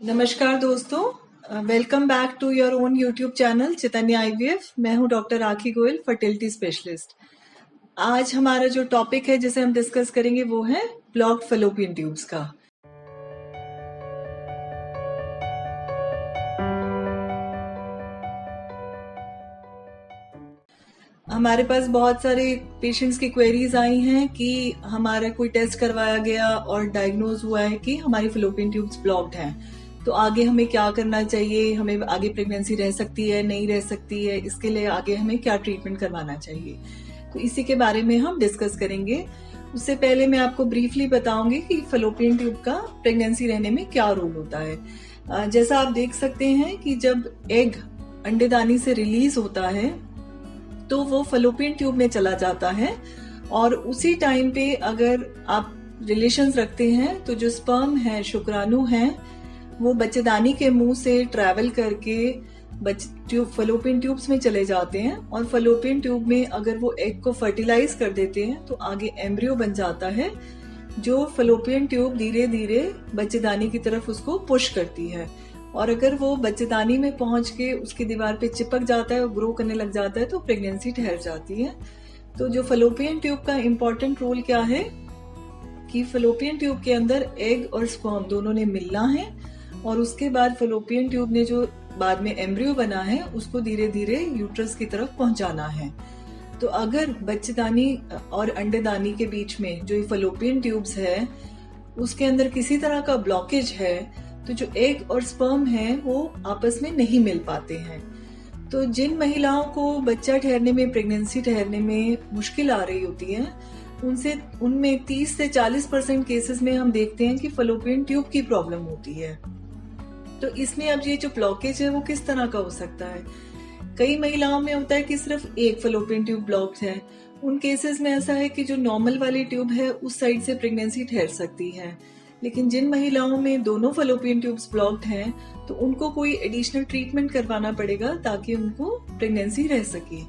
नमस्कार दोस्तों, welcome back to your own YouTube channel Chaitanya IVF. मैं हूं doctor Rakhi Goyal, fertility specialist. आज हमारा जो टॉपिक है जिसे हम डिस्कस करेंगे वो है ब्लॉक्ड फैलोपियन ट्यूब्स का। हमारे पास बहुत सारे पेशेंट्स की क्वेरीज आई हैं कि हमारा कोई टेस्ट करवाया गया और डायग्नोज हुआ है कि हमारी फैलोपियन ट्यूब्स ब्लॉक्ड हैं, तो आगे हमें क्या करना चाहिए, हमें आगे प्रेगनेंसी रह सकती है नहीं रह सकती है, इसके लिए आगे हमें क्या ट्रीटमेंट करवाना चाहिए, तो इसी के बारे में हम डिस्कस करेंगे। उससे पहले मैं आपको ब्रीफली बताऊंगी कि फैलोपियन ट्यूब का प्रेगनेंसी रहने में क्या रोल होता है। जैसा आप देख सकते हैं कि जब एग अंडेदानी से रिलीज होता है तो वो फैलोपियन ट्यूब में चला जाता है और उसी टाइम पे अगर आप रिलेशंस रखते हैं तो जो स्पर्म है, शुक्राणु है, वो बच्चेदानी के मुंह से ट्रैवल करके फैलोपियन ट्यूब्स में चले जाते हैं और फैलोपियन ट्यूब में अगर वो एग को फर्टिलाइज कर देते हैं तो आगे एम्ब्रियो बन जाता है, जो फैलोपियन ट्यूब धीरे धीरे बच्चेदानी की तरफ उसको पुश करती है। और अगर वो बच्चेदानी में पहुंच के उसकी दीवार पे चिपक जाता है और ग्रो करने लग जाता है तो प्रेगनेंसी ठहर जाती है। तो जो फैलोपियन ट्यूब का इम्पोर्टेंट रोल क्या है कि फैलोपियन ट्यूब के अंदर एग और स्पर्म दोनों ने मिलना है और उसके बाद फैलोपियन ट्यूब ने जो बाद में एम्ब्रियो बना है उसको धीरे धीरे यूट्रस की तरफ पहुंचाना है। तो अगर बच्चेदानी और अंडेदानी के बीच में जो फैलोपियन ट्यूब्स है उसके अंदर किसी तरह का ब्लॉकेज है तो जो एग और स्पर्म है वो आपस में नहीं मिल पाते हैं। तो जिन महिलाओं को बच्चा ठहरने में, प्रेगनेंसी ठहरने में मुश्किल आ रही होती है उनमें 30 से 40% केसेस में हम देखते हैं कि फैलोपियन ट्यूब की प्रॉब्लम होती है। तो इसमें अब ये जो ब्लॉकेज है वो किस तरह का हो सकता है। कई महिलाओं में होता है कि सिर्फ एक फैलोपियन ट्यूब ब्लॉक्ड है। उन केसेस में ऐसा है कि जो नॉर्मल वाली ट्यूब है उस साइड से प्रेगनेंसी ठहर सकती है, लेकिन जिन महिलाओं में दोनों फैलोपियन ट्यूब्स ब्लॉक्ड हैं तो उनको कोई एडिशनल ट्रीटमेंट करवाना पड़ेगा ताकि उनको प्रेगनेंसी रह सके।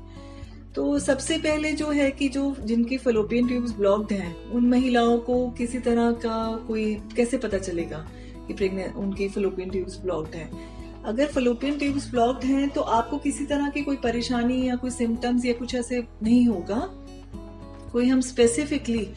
तो सबसे पहले जो है कि जो जिनकी फैलोपियन ट्यूब्स ब्लॉक्ड हैं उन महिलाओं को किसी तरह का कोई कैसे पता चलेगा कि उनकी फैलोपियन ट्यूब्स ब्लॉक्ड हैं। अगर फैलोपियन ट्यूब्स ब्लॉक्ड हैं तो आपको किसी तरह की कोई परेशानी या कोई सिम्टम्स या कुछ ऐसे नहीं होगा। कोई हम स्पेसिफिकली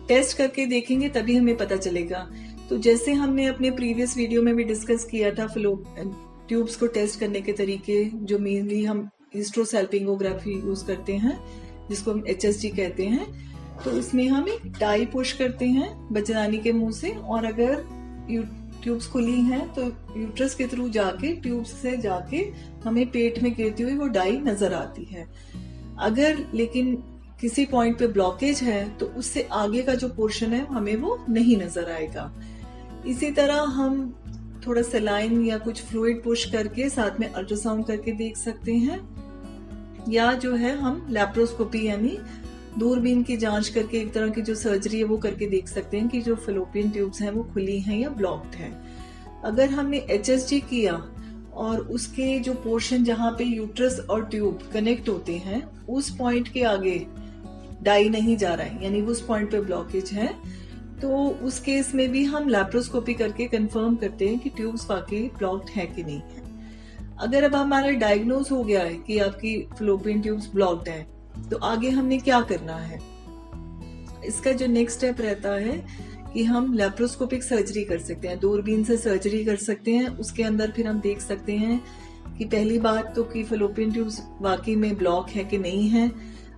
टेस्ट करके देखेंगे तभी हमें पता चलेगा। तो जैसे हमने अपने प्रीवियस वीडियो में भी डिस्कस किया था ट्यूब्स को टेस्ट करने के तरीके, जो मेनली हम हिस्ट्रोसैल्पिंगोग्राफी यूज करते हैं जिसको हम HSG कहते हैं। तो इसमें हम एक डाई पुश करते हैं बच्चेदानी के मुंह से और अगर ट्यूब्स खुली हैं तो यूट्रस के थ्रू जाके ट्यूब्स से जाके हमें पेट में गिरती हुई वो डाई नजर आती है। अगर लेकिन किसी पॉइंट पे ब्लॉकेज है तो उससे आगे का जो पोर्शन है हमें वो नहीं नजर आएगा। इसी तरह हम थोड़ा सेलाइन या कुछ फ्लूइड पुश करके साथ में अल्ट्रासाउंड करके देख सकते हैं, या जो है हम लैप्रोस्कोपी यानी दूरबीन की जांच करके एक तरह की जो सर्जरी है वो करके देख सकते हैं कि जो फैलोपियन ट्यूब्स हैं वो खुली हैं या ब्लॉक्ड हैं। अगर हमने HSG किया और उसके जो पोर्शन जहां पे यूट्रस और ट्यूब कनेक्ट होते हैं उस पॉइंट के आगे डाई नहीं जा रहा है यानी उस पॉइंट पे ब्लॉकेज है, तो उस केस में भी हम लैप्रोस्कोपी करके कंफर्म करते हैं कि ट्यूब्स वाकई ब्लॉक्ड है कि नहीं है। अगर अब हमारा डायग्नोज हो गया है कि आपकी फैलोपियन ट्यूब्स ब्लॉक्ड है तो आगे हमने क्या करना है। इसका जो नेक्स्ट स्टेप रहता है कि हम लैप्रोस्कोपिक सर्जरी कर सकते हैं, दूरबीन से सर्जरी कर सकते हैं। उसके अंदर फिर हम देख सकते हैं कि पहली बात तो कि फैलोपियन ट्यूब्स वाकई में ब्लॉक है कि नहीं है।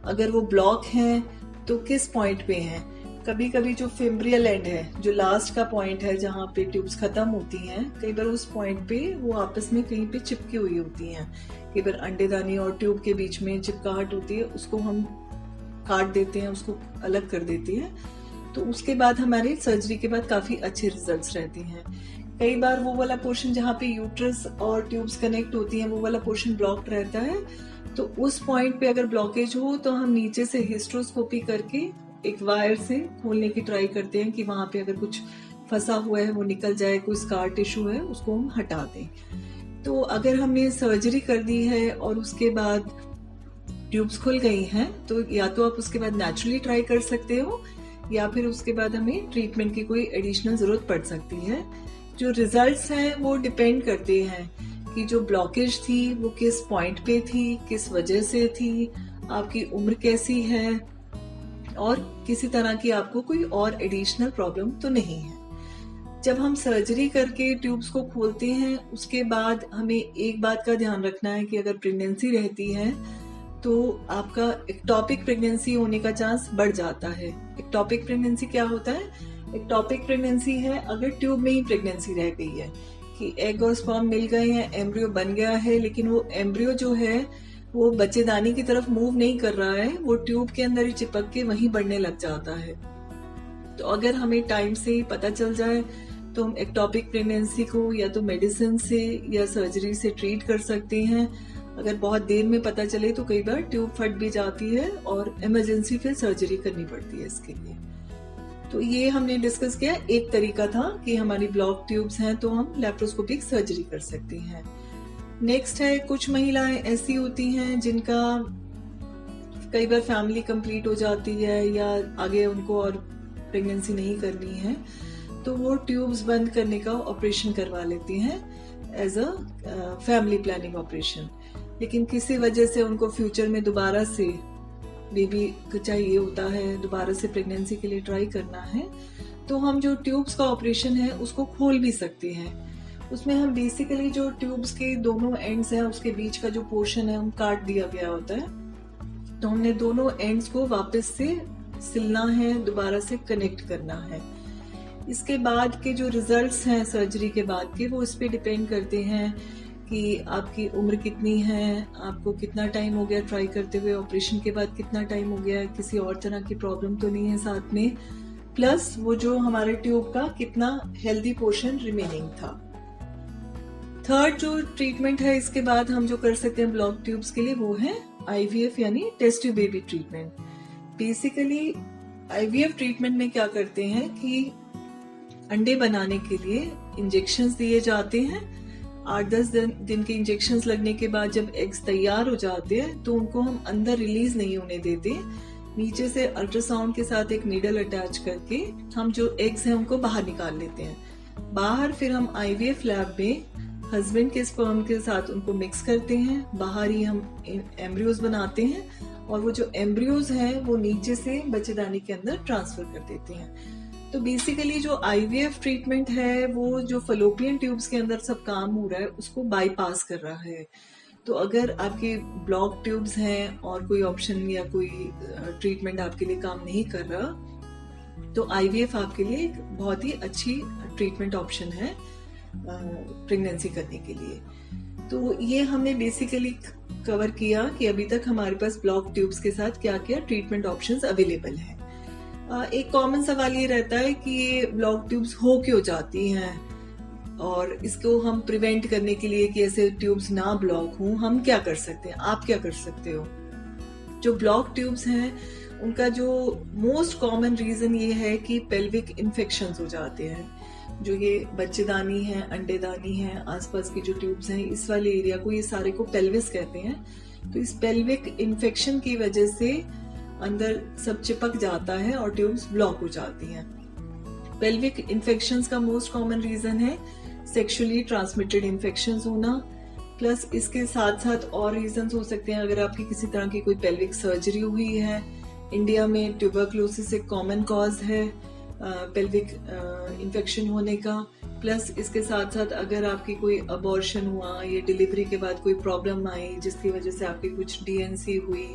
अगर वो ब्लॉक है तो किस पॉइंट पे हैं। कभी कभी जो फिम्ब्रियल एंड है, जो लास्ट का पॉइंट है जहाँ पे ट्यूब्स खत्म होती हैं, कई बार उस पॉइंट पे वो आपस में कहीं पे चिपकी हुई होती हैं। कई बार अंडेदानी और ट्यूब के बीच में चिपकाहट होती है, उसको हम काट देते हैं, उसको अलग कर देते हैं। तो उसके बाद हमारे सर्जरी के बाद काफी अच्छे रिजल्ट्स रहते हैं। कई बार वो वाला पोर्शन जहाँ पे यूट्रस और ट्यूब्स कनेक्ट होती हैं वो वाला पोर्शन ब्लॉक्ड रहता है, तो उस पॉइंट पे अगर ब्लॉकेज हो तो हम नीचे से हिस्ट्रोस्कोपी करके एक वायर से खोलने की ट्राई करते हैं कि वहां पे अगर कुछ फंसा हुआ है वो निकल जाए, कोई स्कार टिश्यू है उसको हम हटा दें। तो अगर हमने सर्जरी कर दी है और उसके बाद ट्यूब्स खुल गई हैं तो या तो आप उसके बाद नेचुरली ट्राई कर सकते हो या फिर उसके बाद हमें ट्रीटमेंट की कोई एडिशनल जरूरत पड़ सकती है। जो रिजल्ट्स हैं वो डिपेंड करते हैं कि जो ब्लॉकेज थी वो किस पॉइंट पे थी, किस वजह से थी, आपकी उम्र कैसी है और किसी तरह की आपको कोई और एडिशनल प्रॉब्लम तो नहीं है। जब हम सर्जरी करके ट्यूब्स को खोलते हैं उसके बाद हमें एक बात का ध्यान रखना है कि अगर प्रेगनेंसी रहती है तो आपका एक्टोपिक प्रेगनेंसी होने का चांस बढ़ जाता है। एक्टोपिक प्रेगनेंसी क्या होता है? एक्टोपिक प्रेगनेंसी है अगर ट्यूब में ही प्रेगनेंसी रह गई है कि एग और स्पर्म मिल गए हैं, एम्ब्रियो बन गया है, लेकिन वो एम्ब्रियो जो है वो बच्चेदानी की तरफ मूव नहीं कर रहा है, वो ट्यूब के अंदर ही चिपक के वहीं बढ़ने लग जाता है। तो अगर हमें टाइम से ही पता चल जाए तो हम एक्टोपिक प्रेगनेंसी को या तो मेडिसिन से या सर्जरी से ट्रीट कर सकते हैं। अगर बहुत देर में पता चले तो कई बार ट्यूब फट भी जाती है और इमरजेंसी फिर सर्जरी करनी पड़ती है इसके लिए। तो ये हमने डिस्कस किया, एक तरीका था कि हमारी ब्लॉक ट्यूब्स हैं तो हम लैप्रोस्कोपिक सर्जरी कर सकते हैं। नेक्स्ट है, कुछ महिलाएं ऐसी होती हैं जिनका कई बार फैमिली कंप्लीट हो जाती है या आगे उनको और प्रेगनेंसी नहीं करनी है तो वो ट्यूब्स बंद करने का ऑपरेशन करवा लेती हैं as a family planning operation. लेकिन किसी वजह से उनको फ्यूचर में दोबारा से बेबी चाहिए होता है, दोबारा से प्रेगनेंसी के लिए ट्राई करना है, तो हम जो ट्यूब्स का ऑपरेशन है उसको खोल भी सकते हैं। उसमें हम बेसिकली जो ट्यूब्स के दोनों एंड्स हैं उसके बीच का जो पोर्शन है हम काट दिया गया होता है, तो हमने दोनों एंड्स को वापस से सिलना है, दोबारा से कनेक्ट करना है। इसके बाद के जो रिजल्ट्स हैं सर्जरी के बाद के वो इस पे डिपेंड करते हैं कि आपकी उम्र कितनी है, आपको कितना टाइम हो गया ट्राई करते हुए, ऑपरेशन के बाद कितना टाइम हो गया, किसी और तरह की प्रॉब्लम तो नहीं है साथ में, प्लस वो जो हमारे ट्यूब का कितना हेल्दी पोर्शन रिमेनिंग था। थर्ड जो ट्रीटमेंट है इसके बाद हम जो कर सकते हैं ब्लॉक ट्यूब्स के लिए वो है IVF यानी test tube baby treatment. Basically IVF treatment में क्या करते हैं कि अंडे बनाने के लिए इंजेक्शंस दिए जाते हैं। 8-10 दिन के इंजेक्शंस लगने के बाद जब एग्स तैयार हो जाते हैं तो उनको हम अंदर रिलीज नहीं होने देते, नीचे से अल्ट्रासाउंड के साथ एक नीडल अटैच करके हम जो एग्स हैं उनको बाहर निकाल लेते हैं। बाहर फिर हम IVF लैब में हस्बैंड के स्पर्म के साथ उनको मिक्स करते हैं, बाहर ही हम एम्ब्रियोज बनाते हैं और वो जो एम्ब्रियोज हैं वो नीचे से बच्चेदानी के अंदर ट्रांसफर कर देते हैं। तो बेसिकली जो IVF ट्रीटमेंट है वो जो फलोपियन ट्यूब्स के अंदर सब काम हो रहा है उसको बाईपास कर रहा है। तो अगर आपके ब्लॉक ट्यूब्स हैं और कोई ऑप्शन या कोई ट्रीटमेंट आपके लिए काम नहीं कर रहा तो IVF आपके लिए एक बहुत ही अच्छी ट्रीटमेंट ऑप्शन है प्रेगनेंसी करने के लिए। तो ये हमने बेसिकली कवर किया कि अभी तक हमारे पास ब्लॉक ट्यूब्स के साथ क्या क्या ट्रीटमेंट ऑप्शंस अवेलेबल हैं। एक कॉमन सवाल ये रहता है कि ये ब्लॉक ट्यूब्स हो क्यों जाती हैं और इसको हम प्रिवेंट करने के लिए कि ऐसे ट्यूब्स ना ब्लॉक हों हम क्या कर सकते हैं, आप क्या कर सकते हो। जो ब्लॉक ट्यूब्स हैं उनका जो मोस्ट कॉमन रीजन ये है कि पेल्विक इन्फेक्शंस हो जाते हैं। जो ये बच्चेदानी है, अंडेदानी है, आसपास की जो ट्यूब्स हैं इस वाले एरिया को ये सारे को पेल्विस कहते हैं। तो इस पेल्विक इन्फेक्शन की वजह से अंदर सब चिपक जाता है और ट्यूब्स ब्लॉक हो जाती हैं। पेल्विक इन्फेक्शंस का मोस्ट कॉमन रीजन है सेक्सुअली ट्रांसमिटेड इन्फेक्शंस होना, प्लस इसके साथ साथ और रीजंस हो सकते हैं अगर आपकी किसी तरह की कोई पेल्विक सर्जरी हुई है। इंडिया में ट्यूबरक्लोसिस एक कॉमन कॉज है पेल्विक इन्फेक्शन होने का, प्लस इसके साथ साथ अगर आपकी कोई अबॉर्शन हुआ या डिलीवरी के बाद कोई प्रॉब्लम आई जिसकी वजह से आपकी कुछ DNC हुई,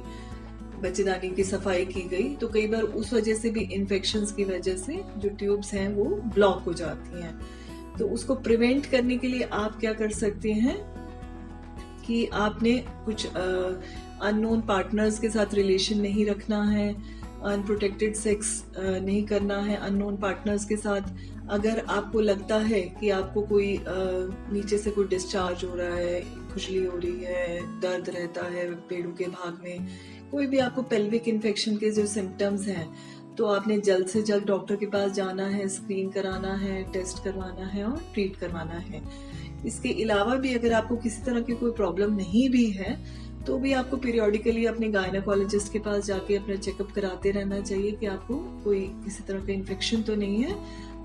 बच्चेदानी की सफाई की गई, तो कई बार उस वजह से भी इन्फेक्शंस की वजह से जो ट्यूब्स हैं वो ब्लॉक हो जाती हैं। तो उसको प्रिवेंट करने के लिए आप क्या कर सकते हैं कि आपने कुछ अननोन पार्टनर्स के साथ रिलेशन नहीं रखना है, अनप्रोटेक्टेड सेक्स नहीं करना है अननोन पार्टनर्स के साथ। अगर आपको लगता है कि आपको कोई नीचे से कोई डिस्चार्ज हो रहा है, खुजली हो रही है, दर्द रहता है पेड़ों के भाग में, कोई भी आपको पेल्विक इन्फेक्शन के जो सिम्टम्स हैं, तो आपने जल्द से जल्द डॉक्टर के पास जाना है, स्क्रीन कराना है, टेस्ट करवाना है और ट्रीट करवाना है। इसके अलावा भी अगर आपको किसी तरह की कोई प्रॉब्लम नहीं भी है तो भी आपको पीरियोडिकली अपने गायनेकोलॉजिस्ट के पास जाके अपना चेकअप कराते रहना चाहिए कि आपको कोई किसी तरह का इन्फेक्शन तो नहीं है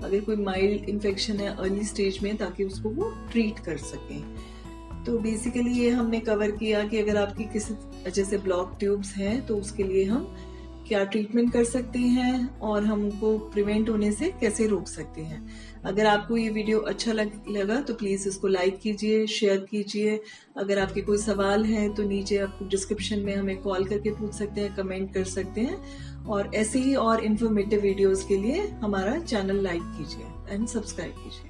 अगर कोई माइल्ड इन्फेक्शन है अर्ली स्टेज में, ताकि उसको वो ट्रीट कर सकें। तो बेसिकली ये हमने कवर किया कि अगर आपकी किसी वजह से ब्लॉक ट्यूब्स हैं तो उसके लिए हम क्या ट्रीटमेंट कर सकते हैं और हम उनको प्रिवेंट होने से कैसे रोक सकते हैं। अगर आपको ये वीडियो अच्छा लगा तो प्लीज इसको लाइक कीजिए, शेयर कीजिए। अगर आपके कोई सवाल है तो नीचे आप डिस्क्रिप्शन में हमें कॉल करके पूछ सकते हैं, कमेंट कर सकते हैं। और ऐसे ही और इन्फॉर्मेटिव वीडियोस के लिए हमारा चैनल लाइक कीजिए एंड सब्सक्राइब कीजिए।